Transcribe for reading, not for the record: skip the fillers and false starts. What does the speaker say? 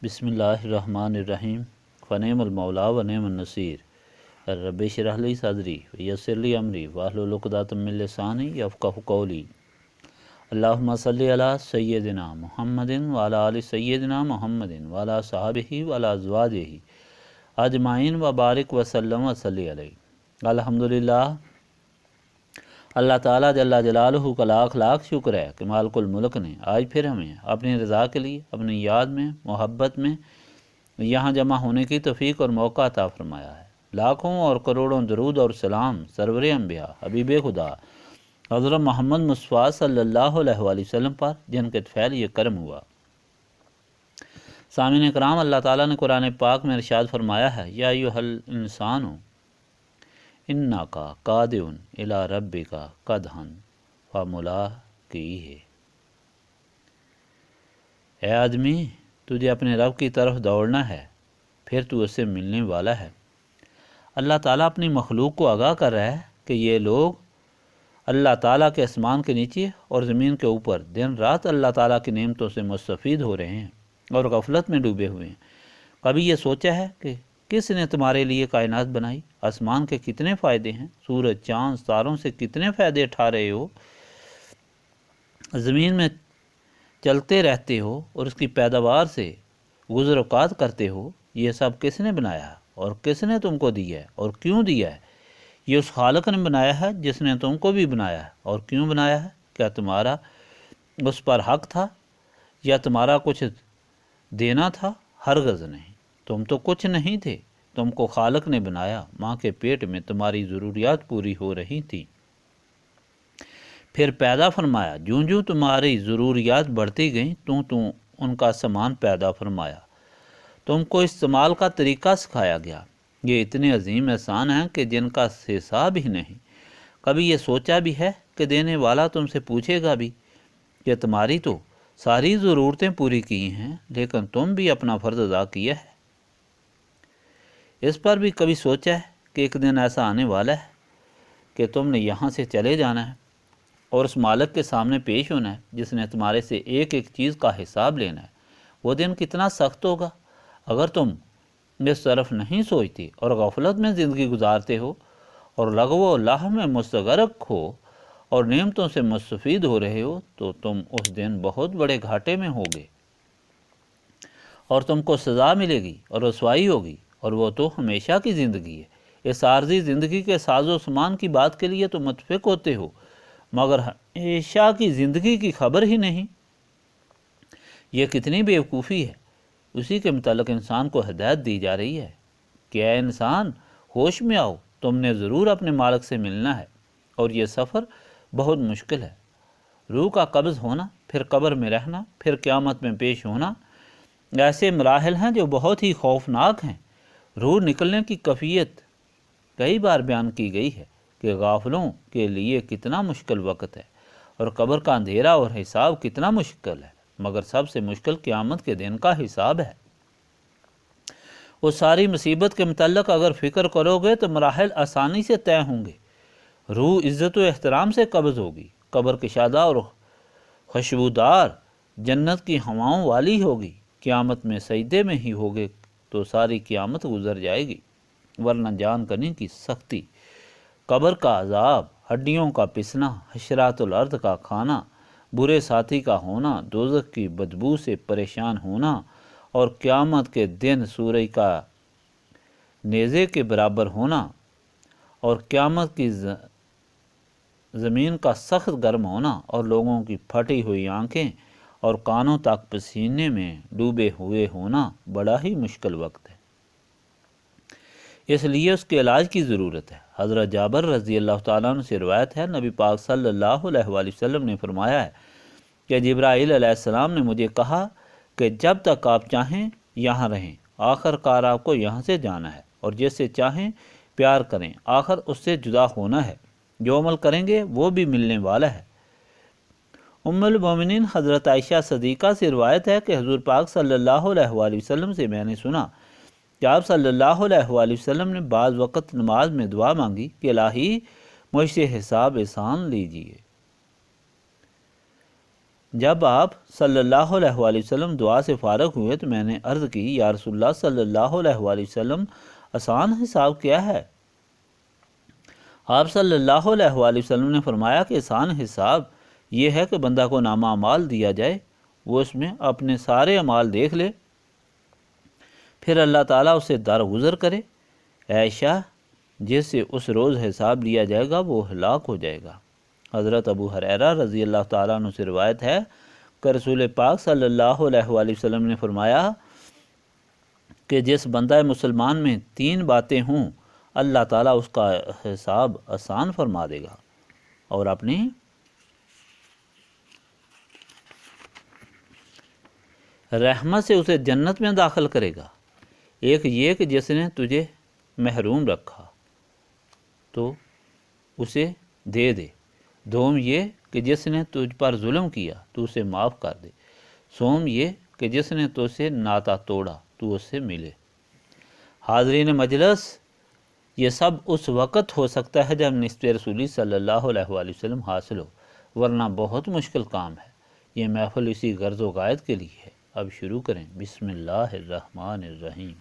بسم اللہ الرحمن الرحیم فنعم المولا ونعم النصیر رب اشرح لی صدری ویسر لی امری واحلل عقدۃ من لسانی یفقہوا قولی اللہم صلی علی سیدنا محمد وعلی آل سیدنا محمد وعلی صحابہ وعلی ازواجہ اجمعین وبارک وسلم وصلی علیہ۔ الحمدللہ، اللہ تعالیٰ جل جلالہ کا لاکھ لاکھ شکر ہے کہ مالک الملک نے آج پھر ہمیں اپنی رضا کے لیے اپنی یاد میں محبت میں یہاں جمع ہونے کی توفیق اور موقع عطا فرمایا ہے۔ لاکھوں اور کروڑوں درود اور سلام سرور انبیاء حبیب خدا حضرت محمد مصطفیٰ صلی اللہ علیہ وآلہ وسلم پر، جن کے فعل یہ کرم ہوا۔ سامعین کرام، اللہ تعالیٰ نے قرآن پاک میں ارشاد فرمایا ہے، یا ایھا الانسان انکا قادر الی ربک قدحا فملاقیہ۔ اے آدمی، تجھے اپنے رب کی طرف دوڑنا ہے، پھر تو اس سے ملنے والا ہے۔ اللہ تعالیٰ اپنی مخلوق کو آگاہ کر رہا ہے کہ یہ لوگ اللہ تعالیٰ کے آسمان کے نیچے اور زمین کے اوپر دن رات اللہ تعالیٰ کی نعمتوں سے مستفید ہو رہے ہیں اور غفلت میں ڈوبے ہوئے ہیں۔ کبھی یہ سوچا ہے کہ کس نے تمہارے لیے کائنات بنائی؟ آسمان کے کتنے فائدے ہیں، سورج چاند ستاروں سے کتنے فائدے اٹھا رہے ہو، زمین میں چلتے رہتے ہو اور اس کی پیداوار سے گزر اوقات کرتے ہو۔ یہ سب کس نے بنایا اور کس نے تم کو دیا ہے اور کیوں دیا ہے؟ یہ اس خالق نے بنایا ہے جس نے تم کو بھی بنایا ہے اور کیوں بنایا ہے؟ کیا تمہارا اس پر حق تھا یا تمہارا کچھ دینا تھا؟ ہرگز نہیں، تم تو کچھ نہیں تھے، تم کو خالق نے بنایا۔ ماں کے پیٹ میں تمہاری ضروریات پوری ہو رہی تھیں، پھر پیدا فرمایا۔ جوں جوں تمہاری ضروریات بڑھتی گئیں تو ان کا سامان پیدا فرمایا، تم کو استعمال کا طریقہ سکھایا گیا۔ یہ اتنے عظیم احسان ہیں کہ جن کا حساب ہی نہیں۔ کبھی یہ سوچا بھی ہے کہ دینے والا تم سے پوچھے گا بھی کہ تمہاری تو ساری ضرورتیں پوری کی ہیں، لیکن تم بھی اپنا فرض ادا کیا ہے؟ اس پر بھی کبھی سوچا ہے کہ ایک دن ایسا آنے والا ہے کہ تم نے یہاں سے چلے جانا ہے اور اس مالک کے سامنے پیش ہونا ہے جس نے تمہارے سے ایک ایک چیز کا حساب لینا ہے۔ وہ دن کتنا سخت ہوگا۔ اگر تم اس طرف نہیں سوچتے اور غفلت میں زندگی گزارتے ہو اور لغو و لہو میں مستغرق ہو اور نعمتوں سے مستفید ہو رہے ہو تو تم اس دن بہت بڑے گھاٹے میں ہوگے اور تم کو سزا ملے گی اور رسوائی ہوگی، اور وہ تو ہمیشہ کی زندگی ہے۔ اس عارضی زندگی کے ساز و سامان کی بات کے لیے تو متفق ہوتے ہو، مگر ہمیشہ کی زندگی کی خبر ہی نہیں۔ یہ کتنی بیوقوفی ہے۔ اسی کے متعلق انسان کو ہدایت دی جا رہی ہے کہ اے انسان، ہوش میں آؤ، تم نے ضرور اپنے مالک سے ملنا ہے، اور یہ سفر بہت مشکل ہے۔ روح کا قبض ہونا، پھر قبر میں رہنا، پھر قیامت میں پیش ہونا، ایسے مراحل ہیں جو بہت ہی خوفناک ہیں۔ روح نکلنے کی کیفیت کئی بار بیان کی گئی ہے کہ غافلوں کے لیے کتنا مشکل وقت ہے، اور قبر کا اندھیرا اور حساب کتنا مشکل ہے، مگر سب سے مشکل قیامت کے دن کا حساب ہے۔ وہ ساری مصیبت کے متعلق اگر فکر کرو گے تو مراحل آسانی سے طے ہوں گے۔ روح عزت و احترام سے قبض ہوگی، قبر کشادہ اور خوشبودار جنت کی ہواؤں والی ہوگی۔ قیامت میں سجدے میں ہی ہوگے تو ساری قیامت گزر جائے گی، ورنہ جان کنی کی سختی، قبر کا عذاب، ہڈیوں کا پسنا، حشرات الارض کا کھانا، برے ساتھی کا ہونا، دوزخ کی بدبو سے پریشان ہونا، اور قیامت کے دن سورج کا نیزے کے برابر ہونا، اور قیامت کی زمین کا سخت گرم ہونا، اور لوگوں کی پھٹی ہوئی آنکھیں اور کانوں تک پسینے میں ڈوبے ہوئے ہونا بڑا ہی مشکل وقت ہے۔ اس لیے اس کے علاج کی ضرورت ہے۔ حضرت جابر رضی اللہ تعالیٰ عنہ سے روایت ہے، نبی پاک صلی اللہ علیہ وآلہ وسلم نے فرمایا ہے کہ جبرائیل علیہ السلام نے مجھے کہا کہ جب تک آپ چاہیں یہاں رہیں، آخر کار آپ کو یہاں سے جانا ہے، اور جس سے چاہیں پیار کریں، آخر اس سے جدا ہونا ہے۔ جو عمل کریں گے وہ بھی ملنے والا ہے۔ ام المومنین حضرت عائشہ صدیقہ سے روایت ہے کہ حضور پاک صلی اللہ علیہ وآلہ وسلم سے میں نے سنا کہ آپ صلی اللہ علیہ وآلہ وسلم نے بعض وقت نماز میں دعا مانگی کہ الہی مجھ سے حساب آسان لیجیے۔ جب آپ صلی اللہ علیہ وآلہ وسلم دعا سے فارغ ہوئے تو میں نے عرض کی یا رسول اللہ صلی اللہ علیہ وآلہ وسلم آسان حساب کیا ہے؟ آپ صلی اللہ علیہ وآلہ وسلم نے فرمایا کہ آسان حساب یہ ہے کہ بندہ کو نامہ اعمال دیا جائے، وہ اس میں اپنے سارے اعمال دیکھ لے، پھر اللہ تعالیٰ اسے درگزر کرے، عائشہ جس سے اس روز حساب لیا جائے گا وہ ہلاک ہو جائے گا۔ حضرت ابو ہریرہ رضی اللہ تعالیٰ عنہ سے روایت ہے کہ رسول پاک صلی اللہ علیہ وآلہ وسلم نے فرمایا کہ جس بندہ مسلمان میں 3 باتیں ہوں اللہ تعالیٰ اس کا حساب آسان فرما دے گا اور اپنی رحمت سے اسے جنت میں داخل کرے گا۔ ایک یہ کہ جس نے تجھے محروم رکھا تو اسے دے دے، دوم یہ کہ جس نے تجھ پر ظلم کیا تو اسے معاف کر دے، سوم یہ کہ جس نے تجھ سے ناطہ توڑا تو اس سے ملے۔ حاضرین مجلس، یہ سب اس وقت ہو سکتا ہے جب نسبت رسولی صلی اللہ علیہ وآلہ وسلم حاصل ہو، ورنہ بہت مشکل کام ہے۔ یہ محفل اسی غرض و غایت کے لیے ہے۔ اب شروع کریں۔ بسم اللہ الرحمن الرحیم۔